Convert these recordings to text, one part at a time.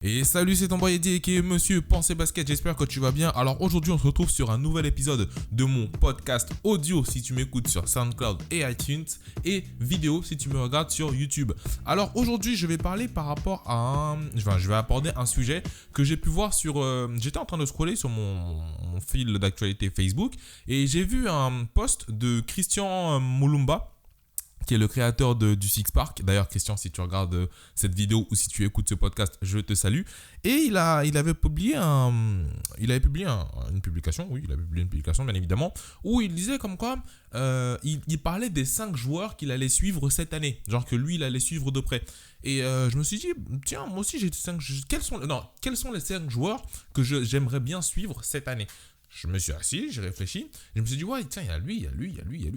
Et salut, c'est ton boy Eddie qui est Monsieur Pensée Basket, j'espère que tu vas bien. Alors aujourd'hui on se retrouve sur un nouvel épisode de mon podcast audio si tu m'écoutes sur SoundCloud et iTunes, et vidéo si tu me regardes sur YouTube. Alors aujourd'hui je vais parler par rapport à je vais aborder un sujet que j'ai pu voir sur... j'étais en train de scroller sur mon fil d'actualité Facebook et j'ai vu un post de Christian Moulumba, qui est le créateur du Six Park. D'ailleurs, Christian, si tu regardes cette vidéo ou si tu écoutes ce podcast, je te salue. Et il avait publié une publication, oui, il avait publié une publication, bien évidemment, où il disait comme quoi, il parlait des 5 joueurs qu'il allait suivre cette année. Genre que lui, il allait suivre de près. Et je me suis dit, tiens, moi aussi, j'ai 5... Quels sont les 5 joueurs que j'aimerais bien suivre cette année ? Je me suis assis, j'ai réfléchi, je me suis dit, ouais, tiens, il y a lui.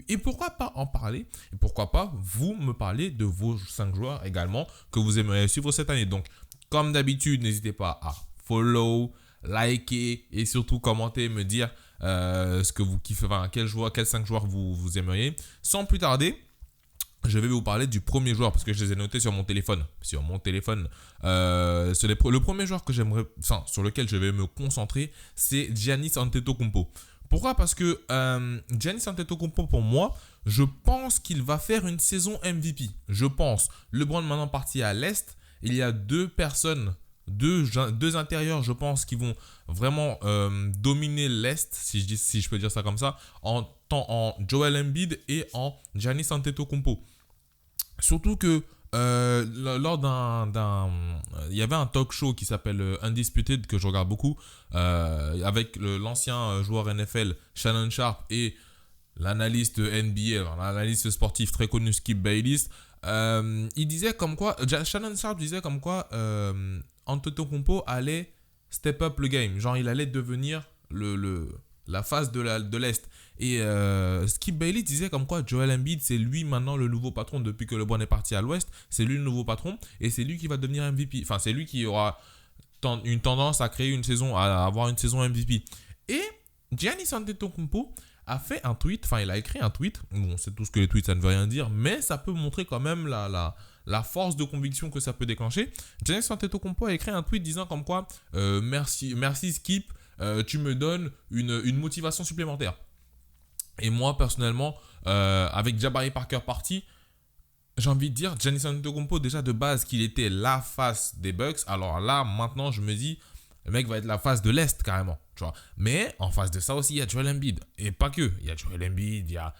Et pourquoi pas en parler ? Et pourquoi pas vous me parler de vos 5 joueurs également que vous aimeriez suivre cette année ? Donc, comme d'habitude, n'hésitez pas à follow, liker et surtout commenter, me dire ce que vous kiffez, enfin, quels 5 joueurs vous aimeriez. Sans plus tarder, je vais vous parler du premier joueur parce que je les ai notés sur mon téléphone. Le premier joueur que sur lequel je vais me concentrer, c'est Giannis Antetokounmpo. Pourquoi ? Parce que Giannis Antetokounmpo, pour moi, je pense qu'il va faire une saison MVP. Je pense. LeBron maintenant parti à l'Est. Il y a deux intérieurs, je pense, qui vont vraiment dominer l'Est, si je peux dire ça comme ça, en Joel Embiid et en Giannis Antetokounmpo. Surtout que il y avait un talk show qui s'appelle Undisputed que je regarde beaucoup avec l'ancien joueur NFL Shannon Sharpe et l'analyste NBA, l'analyste sportif très connu Skip Bayless. Il disait comme quoi, Shannon Sharpe disait comme quoi Antetokounmpo allait step up le game, genre il allait devenir la face de l'Est. Et Skip Bayless disait comme quoi Joel Embiid, c'est lui maintenant le nouveau patron depuis que LeBron est parti à l'Ouest. C'est lui le nouveau patron et c'est lui qui va devenir MVP. Enfin, c'est lui qui aura une tendance à créer une saison, à avoir une saison MVP. Et Giannis Antetokounmpo a fait un tweet, enfin il a écrit un tweet. Bon, c'est tout ce que les tweets, ça ne veut rien dire, mais ça peut montrer quand même la force de conviction que ça peut déclencher. Giannis Antetokounmpo a écrit un tweet disant comme quoi merci Skip, tu me donnes une motivation supplémentaire. Et moi, personnellement, avec Jabari Parker parti, j'ai envie de dire, Giannis Antetokounmpo, déjà de base, qu'il était la face des Bucks. Alors là, maintenant, je me dis, le mec va être la face de l'Est, carrément. Tu vois. Mais en face de ça aussi, il y a Joel Embiid. Et pas que. Il y a Joel Embiid, il y a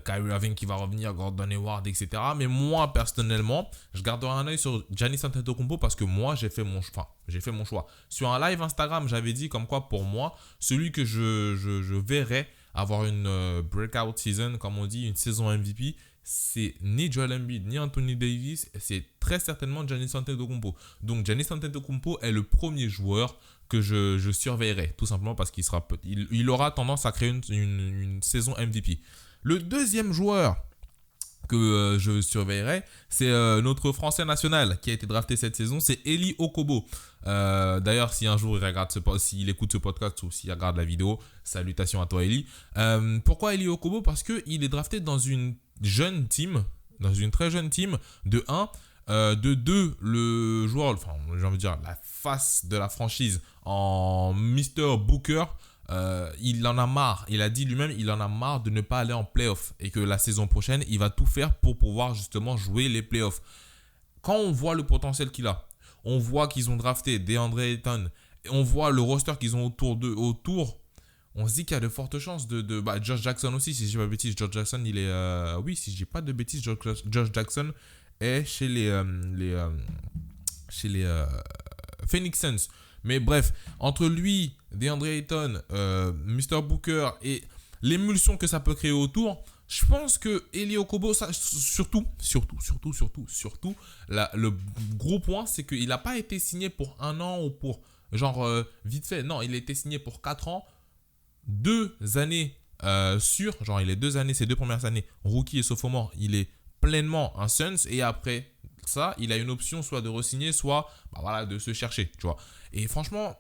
Kyrie Irving qui va revenir, Gordon Hayward, etc. Mais moi, personnellement, je garderai un œil sur Giannis Antetokounmpo parce que moi, j'ai fait mon choix. Sur un live Instagram, j'avais dit comme quoi, pour moi, celui que je verrais avoir une breakout season, comme on dit, une saison MVP, c'est ni Joel Embiid ni Anthony Davis, c'est très certainement Giannis Antetokounmpo. Donc Giannis Antetokounmpo est le premier joueur que je surveillerai, tout simplement parce qu'il aura tendance à créer une saison MVP. Le deuxième joueur que je surveillerai, c'est notre Français national qui a été drafté cette saison, c'est Elie Okobo. D'ailleurs, si un jour s'il écoute ce podcast ou s'il regarde la vidéo, salutations à toi Elie. Pourquoi Elie Okobo ? Parce qu'il est drafté dans une jeune team, dans une très jeune team, de 1, de 2, le joueur, enfin j'ai envie de dire la face de la franchise en Mr. Booker. Il en a marre, il a dit lui-même, il en a marre de ne pas aller en playoff et que la saison prochaine, il va tout faire pour pouvoir justement jouer les playoffs. Quand on voit le potentiel qu'il a, on voit qu'ils ont drafté DeAndre Ayton, on voit le roster qu'ils ont autour, on se dit qu'il y a de fortes chances Josh Jackson aussi, si je dis pas de bêtises, Josh Jackson, il est... oui, si je dis pas de bêtises, Josh Jackson est chez les Phoenix Suns. Mais bref, entre lui, DeAndre Ayton, Mr. Booker et l'émulsion que ça peut créer autour, je pense que Elie Okobo, surtout, le gros point, c'est qu'il n'a pas été signé pour 1 an ou pour vite fait. Non, il a été signé pour 4 ans, 2 années sûres, genre il est 2 années, ces 2 premières années, rookie et sophomore, il est pleinement un Suns et après ça, il a une option soit de re-signer, soit de se chercher, tu vois. Et franchement,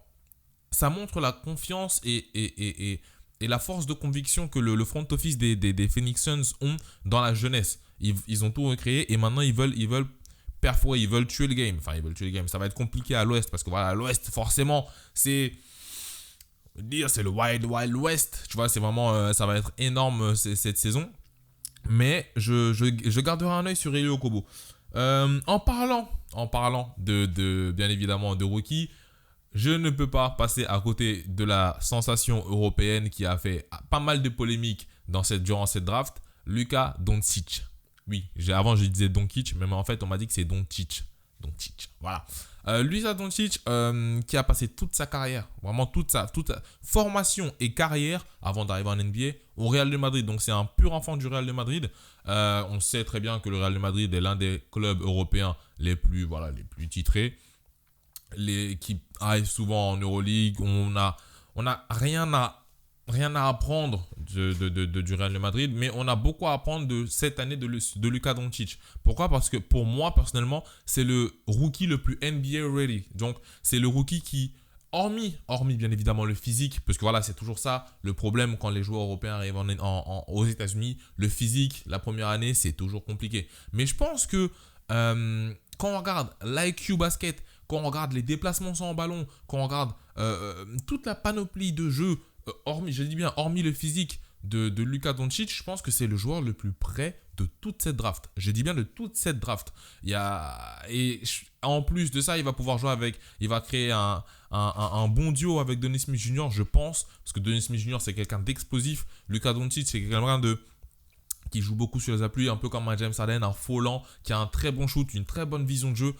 ça montre la confiance et la force de conviction que le front office des Phoenix Suns ont dans la jeunesse. Ils ont tout recréé et maintenant ils veulent perforés, ils veulent tuer le game. Enfin, ils veulent tuer le game. Ça va être compliqué à l'Ouest parce que voilà, à l'Ouest, forcément, c'est le Wild Wild West. Tu vois, c'est vraiment, ça va être énorme cette saison. Mais je garderai un œil sur Elie Okobo. En parlant de bien évidemment de rookie, je ne peux pas passer à côté de la sensation européenne qui a fait pas mal de polémiques durant cette draft, Luka Doncic. Oui, avant je disais Doncic, mais en fait on m'a dit que c'est Doncic. Voilà. Luka Doncic qui a passé toute sa carrière, vraiment toute sa formation et carrière avant d'arriver en NBA au Real de Madrid. Donc c'est un pur enfant du Real de Madrid. On sait très bien que le Real de Madrid est l'un des clubs européens les plus titrés. Qui arrivent souvent en Euroleague. On a rien à apprendre du Real de Madrid, mais on a beaucoup à apprendre de cette année de Luka Doncic. Pourquoi ? Parce que pour moi, personnellement, c'est le rookie le plus NBA ready. Donc, c'est le rookie qui, hormis bien évidemment le physique, parce que voilà, c'est toujours ça, le problème quand les joueurs européens arrivent aux États-Unis, le physique, la première année, c'est toujours compliqué. Mais je pense que quand on regarde l'IQ basket, quand on regarde les déplacements sans ballon, quand on regarde toute la panoplie de jeux, hormis le physique de Luka Doncic, je pense que c'est le joueur le plus près de toute cette draft. Je dis bien de toute cette draft. En plus de ça, il va pouvoir il va créer un bon duo avec Dennis Smith Jr., je pense, parce que Dennis Smith Jr., c'est quelqu'un d'explosif. Luka Doncic, c'est quelqu'un qui joue beaucoup sur les appuis, un peu comme un James Harden, un faux lent, qui a un très bon shoot, une très bonne vision de jeu.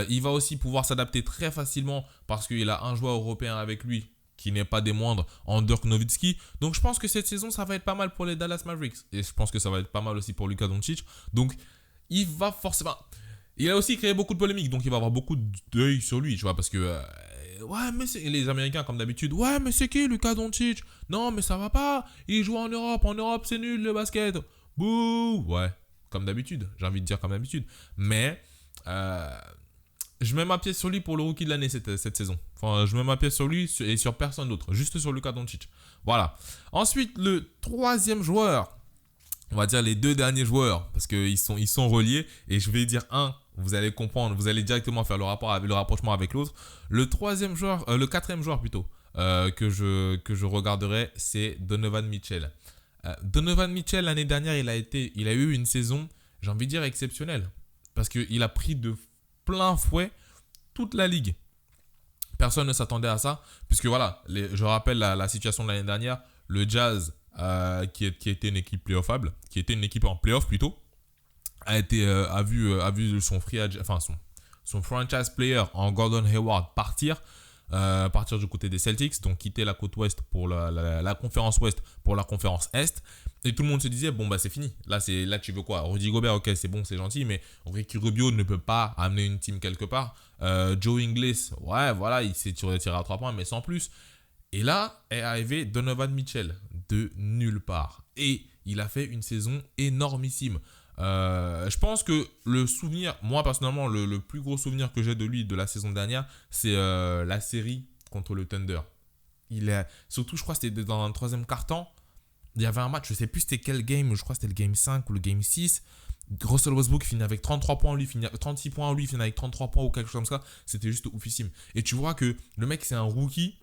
Il va aussi pouvoir s'adapter très facilement parce qu'il a un joueur européen avec lui qui n'est pas des moindres, en Dirk Nowitzki. Donc je pense que cette saison, ça va être pas mal pour les Dallas Mavericks. Et je pense que ça va être pas mal aussi pour Luka Doncic. Donc il va forcément... Il a aussi créé beaucoup de polémiques, donc il va avoir beaucoup d'œil sur lui, tu vois, parce que... Ouais, mais c'est les Américains, comme d'habitude. Ouais, mais c'est qui Luka Doncic ? Non, mais ça va pas. Il joue en Europe. En Europe, c'est nul le basket. Bouh. Ouais, comme d'habitude. J'ai envie de dire comme d'habitude. Mais je mets ma pièce sur lui pour le rookie de l'année cette saison. Enfin, je mets ma pièce sur lui et sur personne d'autre. Juste sur Luka Doncic. Voilà. Ensuite, le troisième joueur. On va dire les deux derniers joueurs. Parce qu'ils sont reliés. Et je vais dire un. Vous allez comprendre. Vous allez directement faire le rapprochement avec l'autre. Le quatrième joueur plutôt. Que je regarderai, c'est Donovan Mitchell. Donovan Mitchell, l'année dernière, il a eu une saison, j'ai envie de dire, exceptionnelle. Parce qu'il a pris de plein fouet toute la ligue. Personne ne s'attendait à ça. Puisque voilà, je rappelle la situation de l'année dernière. Le Jazz, qui était une équipe playoffable, qui était une équipe en playoff plutôt, a vu son franchise player en Gordon Hayward partir du côté des Celtics, donc quitter la côte ouest pour la conférence ouest pour la conférence est. Et tout le monde se disait, bon, bah c'est fini. Là, tu veux quoi ? Rudy Gobert, ok, c'est bon, c'est gentil, mais Ricky Rubio ne peut pas amener une team quelque part. Joe Ingles, ouais, voilà, il s'est tiré à 3 points, mais sans plus. Et là est arrivé Donovan Mitchell de nulle part. Et il a fait une saison énormissime. Je pense que le souvenir, moi personnellement, le plus gros souvenir que j'ai de lui de la saison dernière, c'est la série contre le Thunder. Surtout, je crois que c'était dans un troisième quart-temps. Il y avait un match, je ne sais plus c'était quel game, je crois que c'était le game 5 ou le game 6. Russell Westbrook finit avec 33 points, 36 points, lui finit avec 33 points ou quelque chose comme ça. C'était juste oufissime. Et tu vois que le mec, c'est un rookie.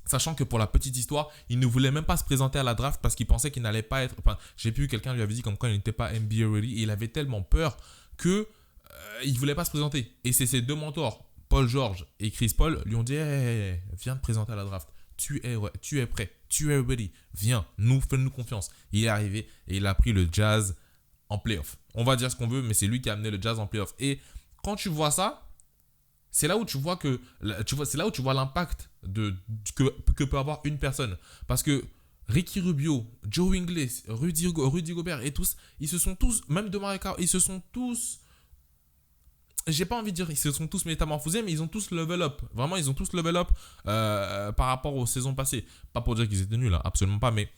Sachant que pour la petite histoire, il ne voulait même pas se présenter à la draft parce qu'il pensait qu'il n'allait pas être... Enfin, j'ai vu quelqu'un lui avait dit comme quoi il n'était pas NBA ready et il avait tellement peur que il ne voulait pas se présenter. Et c'est ses deux mentors, Paul George et Chris Paul, lui ont dit hey, viens te présenter à la draft. Tu es prêt, tu es ready. Viens, fais-nous confiance. Il est arrivé et il a pris le Jazz en playoff. On va dire ce qu'on veut, mais c'est lui qui a amené le Jazz en playoff. Et quand tu vois ça, c'est là où tu vois l'impact que peut avoir une personne. Parce que Ricky Rubio, Joe Ingles, Rudy Gobert et tous, ils se sont tous, même de Marika, ils se sont tous, j'ai pas envie de dire ils se sont tous métamorphosés, mais ils ont tous level up. Vraiment, ils ont tous level up par rapport aux saisons passées. Pas pour dire qu'ils étaient nuls, hein, absolument pas, mais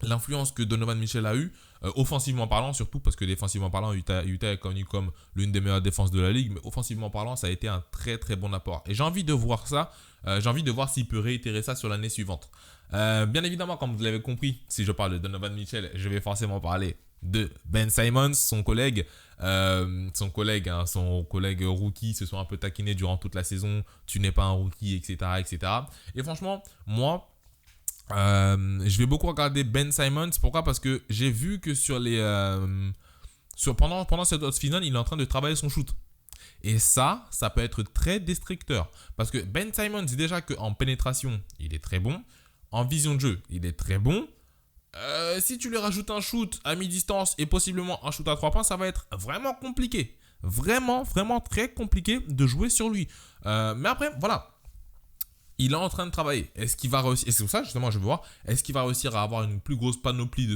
l'influence que Donovan Mitchell a eue, offensivement parlant surtout, parce que défensivement parlant, Utah est connu comme l'une des meilleures défenses de la ligue, mais offensivement parlant, ça a été un très très bon apport. Et j'ai envie de voir ça, j'ai envie de voir s'il peut réitérer ça sur l'année suivante. Bien évidemment, comme vous l'avez compris, si je parle de Donovan Mitchell, je vais forcément parler de Ben Simmons, son collègue, son collègue rookie se sont un peu taquinés durant toute la saison. Tu n'es pas un rookie, etc., etc. Et franchement, moi, je vais beaucoup regarder Ben Simmons. Pourquoi? Parce que j'ai vu que pendant cette autre finale, il est en train de travailler son shoot. Et ça peut être très destructeur. Parce que Ben Simmons, déjà qu'en pénétration, il est très bon. En vision de jeu, il est très bon. Si tu lui rajoutes un shoot à mi-distance et possiblement un shoot à 3 points, ça va être vraiment compliqué. Vraiment, vraiment très compliqué de jouer sur lui. Mais après, voilà. Il est en train de travailler. Est-ce qu'il va réussir? Et c'est pour ça, justement, je veux voir. Est-ce qu'il va réussir à avoir une plus grosse panoplie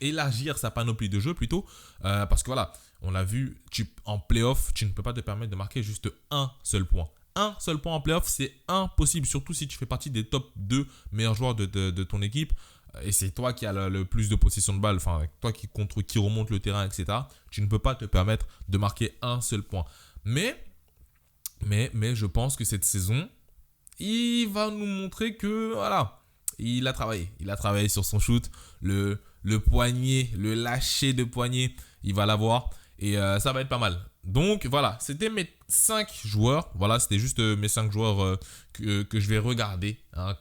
élargir sa panoplie de jeu plutôt? Parce que voilà, on l'a vu, en playoff, tu ne peux pas te permettre de marquer juste un seul point. Un seul point en playoff, c'est impossible. Surtout si tu fais partie des top 2 meilleurs joueurs de ton équipe. Et c'est toi qui as le plus de possession de balle. Enfin, toi qui remonte le terrain, etc. Tu ne peux pas te permettre de marquer un seul point. Mais je pense que cette saison, il va nous montrer que, voilà, il a travaillé. Il a travaillé sur son shoot. Le poignet, le lâcher de poignet, il va l'avoir. Et ça va être pas mal. Donc, voilà, c'était mes 5 joueurs. Voilà, c'était juste mes 5 joueurs que je vais regarder. Hein,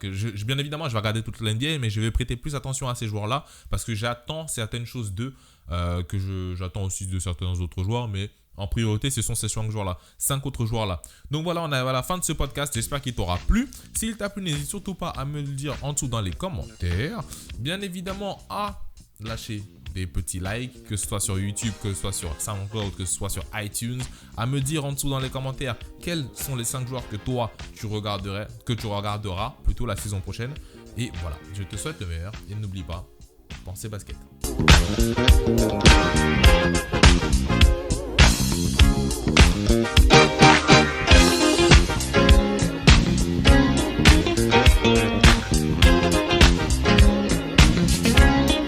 bien évidemment, je vais regarder toute l'NBA, mais je vais prêter plus attention à ces joueurs-là parce que j'attends certaines choses d'eux que j'attends aussi de certains autres joueurs, mais en priorité, ce sont ces 5 joueurs-là. 5 autres joueurs-là. Donc voilà, on est à la fin de ce podcast. J'espère qu'il t'aura plu. S'il t'a plu, n'hésite surtout pas à me le dire en dessous dans les commentaires. Bien évidemment, à lâcher des petits likes, que ce soit sur YouTube, que ce soit sur SoundCloud, que ce soit sur iTunes. À me dire en dessous dans les commentaires quels sont les 5 joueurs que toi, tu regarderas plutôt la saison prochaine. Et voilà, je te souhaite le meilleur. Et n'oublie pas, pensez basket.